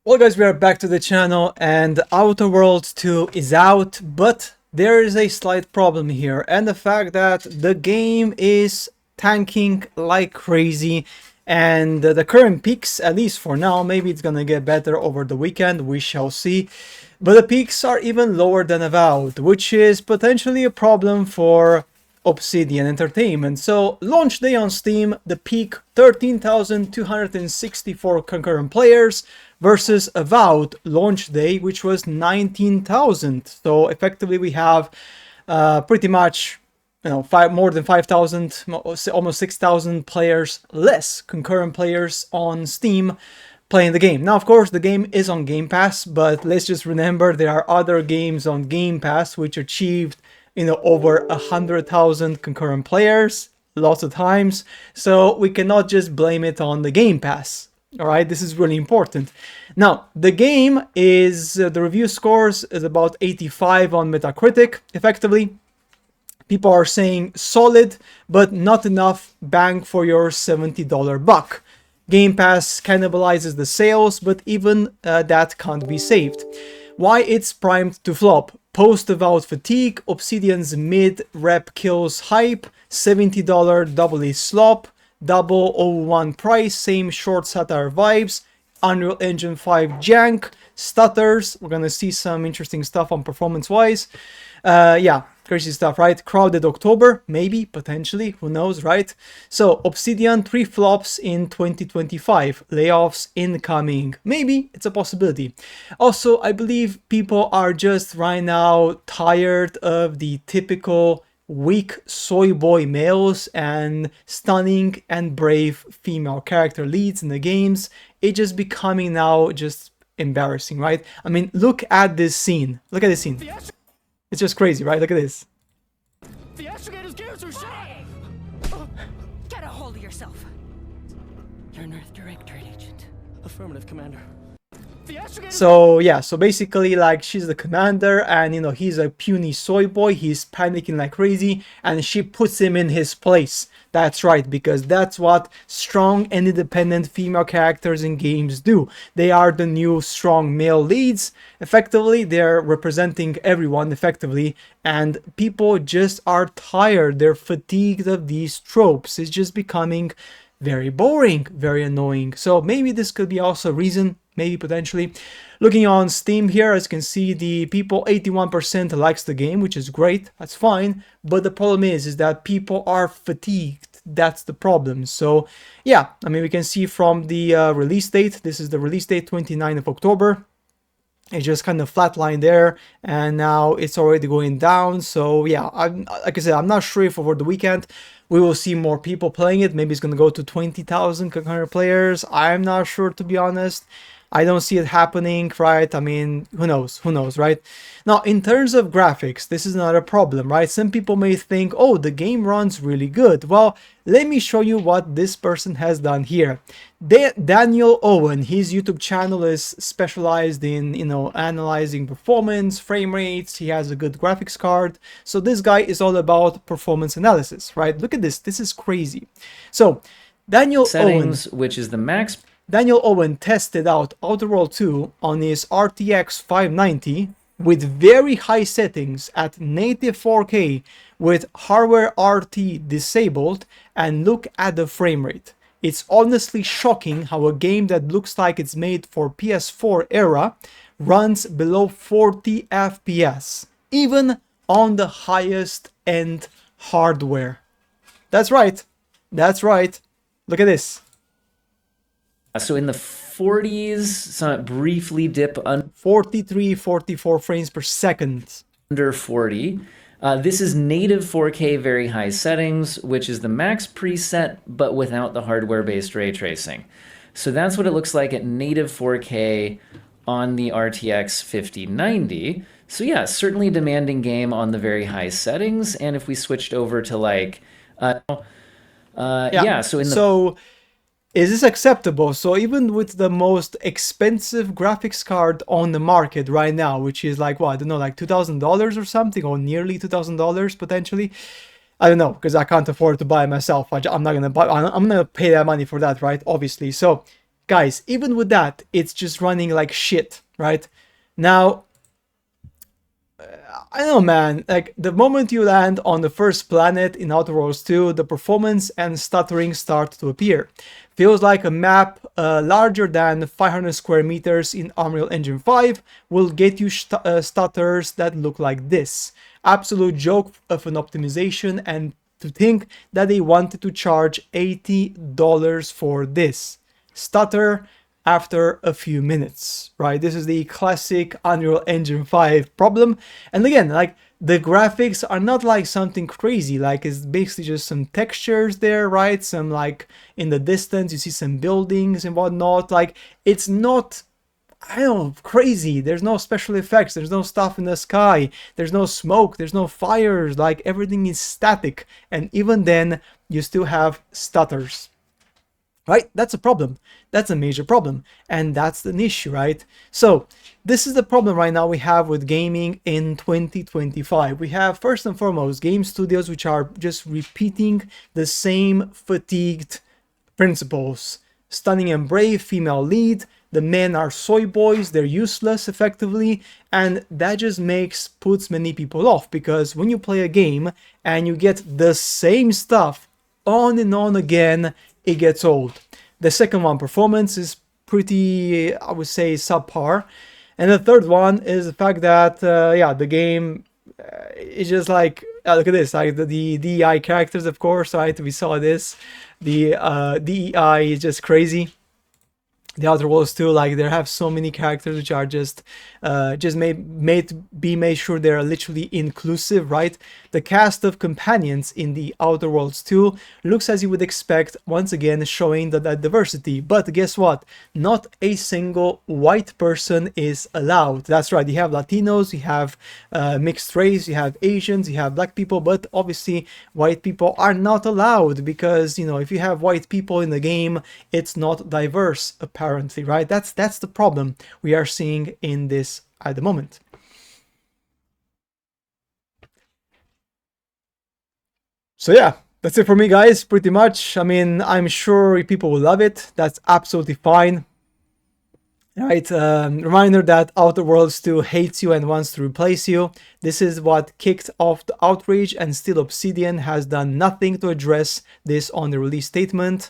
Well guys, we are back to the channel and Outer Worlds 2 is out, but there is a slight problem here, and the fact that the game is tanking like crazy, and the current peaks, at least for now, maybe it's gonna get better over the weekend, we shall see, but the peaks are even lower than Avowed, which is potentially a problem for Obsidian Entertainment. So launch day on Steam, the peak 13,264 concurrent players versus Avowed launch day, which was 19,000. So effectively we have pretty much, you know, more than 5,000, almost 6,000 players less concurrent players on Steam playing the game. Now, of course, the game is on Game Pass, but let's just remember there are other games on Game Pass which achieved, you know, over 100,000 concurrent players lots of times. So we cannot just blame it on the Game Pass. All right, this is really important. Now, the game is, the review scores is about 85 on Metacritic. Effectively, people are saying solid, but not enough bang for your $70 buck. Game Pass cannibalizes the sales, but even that can't be saved. Why it's primed to flop? Post-Avowed fatigue, Obsidian's mid-rep kills hype, $70 double A slop, 001 price, same short satire vibes, Unreal Engine 5 jank, stutters. We're gonna see some interesting stuff on performance-wise. Yeah, crazy stuff, right? Crowded October, maybe, potentially, who knows, right? So, Obsidian 3 flops in 2025, layoffs incoming. Maybe, it's a possibility. Also, I believe people are just right now tired of the typical weak soy boy males and stunning and brave female character leads in the games. It's just becoming now just embarrassing, right? I mean, look at this scene. Look at this scene. It's just crazy, right? Look at this. The astrogator's gears are shot! Get a hold of yourself. You're an Earth Directorate agent. Affirmative, Commander. The astrogator's... So yeah, so basically like she's the commander and, you know, he's a puny soy boy, he's panicking like crazy and she puts him in his place. That's right, because that's what strong and independent female characters in games do. They are the new strong male leads. Effectively, they're representing everyone effectively, and people just are tired. They're fatigued of these tropes. It's just becoming very boring, very annoying. So maybe this could be also a reason, maybe potentially. Looking on Steam here, as you can see, the people, 81% likes the game, which is great, that's fine, but the problem is that people are fatigued. That's the problem. So yeah, I mean, we can see from the release date, this is the release date, 29th of October. It just kind of flatlined there, and now it's already going down. So yeah, like I said, I'm not sure if over the weekend we will see more people playing it. Maybe it's going to go to 20,000 concurrent players. I'm not sure, to be honest. I don't see it happening, right? I mean, who knows, right? Now, in terms of graphics, this is not a problem, right? Some people may think, oh, the game runs really good. Well, let me show you what this person has done here. Daniel Owen, his YouTube channel is specialized in, you know, analyzing performance, frame rates. He has a good graphics card. So this guy is all about performance analysis, right? Look at this. This is crazy. So Daniel settings, Owen, which is the max. Daniel Owen tested out Outer World 2 on his RTX 590 with very high settings at native 4K with hardware RT disabled, and look at the frame rate. It's honestly shocking how a game that looks like it's made for PS4 era runs below 40 FPS, even on the highest end hardware. That's right. That's right. Look at this. So in the 40s, so briefly dip 43, 44 frames per second. under 40. This is native 4K very high settings, which is the max preset, but without the hardware-based ray tracing. So that's what it looks like at native 4K on the RTX 5090. So yeah, certainly demanding game on the very high settings. And if we switched over to like, yeah, so in the... Is this acceptable? So even with the most expensive graphics card on the market right now, which is like, what, I don't know, like $2,000 or something, or nearly $2,000 potentially. I don't know, because I can't afford to buy it myself. I'm not gonna buy. I'm gonna pay that money for that, right? Obviously. So guys, even with that, it's just running like shit, right? Now, I don't know, man, like the moment you land on the first planet in Outer Worlds 2, the performance and stuttering start to appear. Feels like a map larger than 500 square meters in Unreal Engine 5 will get you stutters that look like this. Absolute joke of an optimization, and to think that they wanted to charge $80 for this. Stutter after a few minutes, right? This is the classic Unreal Engine 5 problem. And again, like the graphics are not like something crazy, like it's basically just some textures there, right? Some like in the distance, you see some buildings and whatnot. Like it's not, I don't know, crazy. There's no special effects. There's no stuff in the sky. There's no smoke. There's no fires. Like everything is static. And even then, you still have stutters. Right? That's a problem. That's a major problem. And that's an issue, right? So this is the problem right now we have with gaming in 2025. We have, first and foremost, game studios which are just repeating the same fatigued principles. Stunning and brave female lead. The men are soy boys. They're useless, effectively. And that just puts many people off. Because when you play a game and you get the same stuff on and on again, it gets old. The second one, performance, is pretty, I would say, subpar. And the third one is the fact that, yeah, the game is just like, look at this, like the DEI characters, of course, right? We saw this. The DEI is just crazy. The Outer Worlds 2, like they have so many characters which are just made sure they're literally inclusive, right? The cast of companions in the Outer Worlds 2 looks as you would expect, once again showing that diversity. But guess what? Not a single white person is allowed. That's right, you have Latinos, you have mixed race, you have Asians, you have black people, but obviously white people are not allowed because, you know, if you have white people in the game, it's not diverse, apparently, right? That's the problem we are seeing in this at the moment. So yeah, that's it for me, guys, pretty much. I mean, I'm sure people will love it. That's absolutely fine. Right, reminder that Outer Worlds 2 hates you and wants to replace you. This is what kicked off the outrage, and still Obsidian has done nothing to address this on the release statement.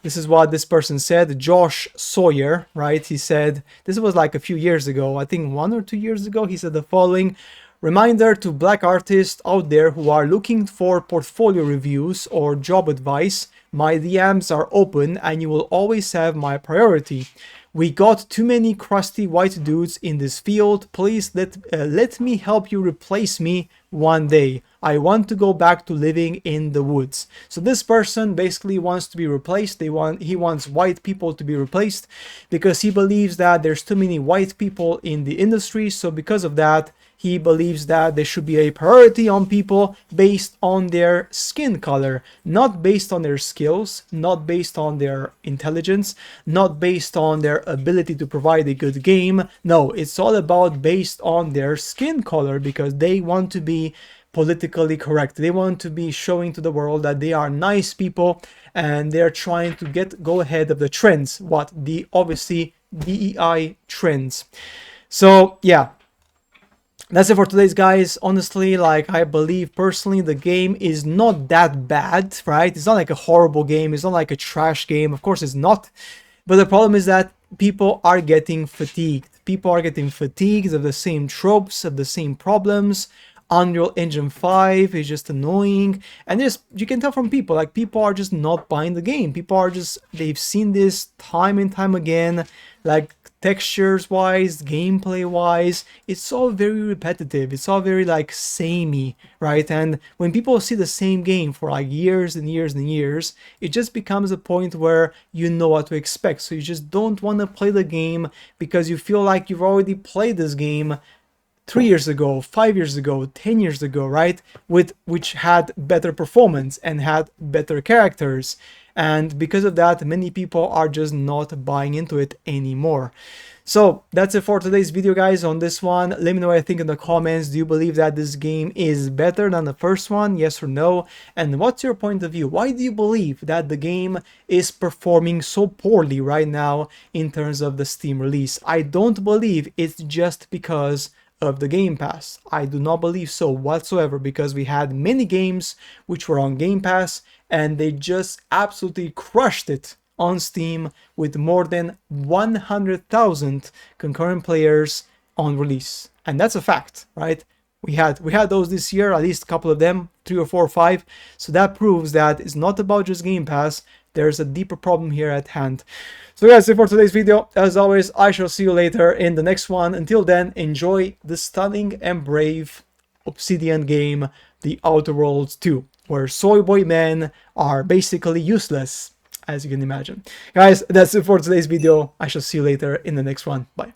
This is what this person said, Josh Sawyer, right? He said, this was like a few years ago, I think 1 or 2 years ago, he said the following: reminder to black artists out there who are looking for portfolio reviews or job advice, my DMs are open and you will always have my priority. We got too many crusty white dudes in this field. Please let me help you replace me one day. I want to go back to living in the woods. So this person basically wants to be replaced. He wants white people to be replaced because he believes that there's too many white people in the industry. So because of that, he believes that there should be a priority on people based on their skin color, not based on their skills, not based on their intelligence, not based on their ability to provide a good game. No, it's all about based on their skin color because they want to be politically correct. They want to be showing to the world that they are nice people and they're trying to go ahead of the trends. What? The obviously DEI trends. So yeah. That's it for today's, guys. Honestly, like, I believe personally the game is not that bad, right? It's not like a horrible game. It's not like a trash game. Of course it's not. But the problem is that people are getting fatigued. People are getting fatigued of the same tropes, of the same problems. Unreal Engine 5 is just annoying. And just, you can tell from people, like, people are just not buying the game. People are just, they've seen this time and time again. Like, textures wise, gameplay wise, it's all very repetitive. It's all very like samey, right? And when people see the same game for like years and years and years, it just becomes a point where you know what to expect. So you just don't want to play the game because you feel like you've already played this game 3 years ago, 5 years ago, 10 years ago, right? Which had better performance and had better characters and because of that, many people are just not buying into it anymore. So that's it for today's video, guys. On this one, let me know what you think in the comments. Do you believe that this game is better than the first one? Yes or no? And what's your point of view? Why do you believe that the game is performing so poorly right now in terms of the Steam release? I don't believe it's just because of the Game Pass. I do not believe so whatsoever, because we had many games which were on Game Pass and they just absolutely crushed it on Steam with more than 100,000 concurrent players on release. And that's a fact, right? We had those this year, at least a couple of them, 3 or 4 or 5. So that proves that it's not about just Game Pass. There's a deeper problem here at hand. So guys, that's it for today's video. As always, I shall see you later in the next one. Until then, enjoy the stunning and brave Obsidian game, The Outer Worlds 2, where soy boy men are basically useless, as you can imagine. Guys, that's it for today's video. I shall see you later in the next one. Bye.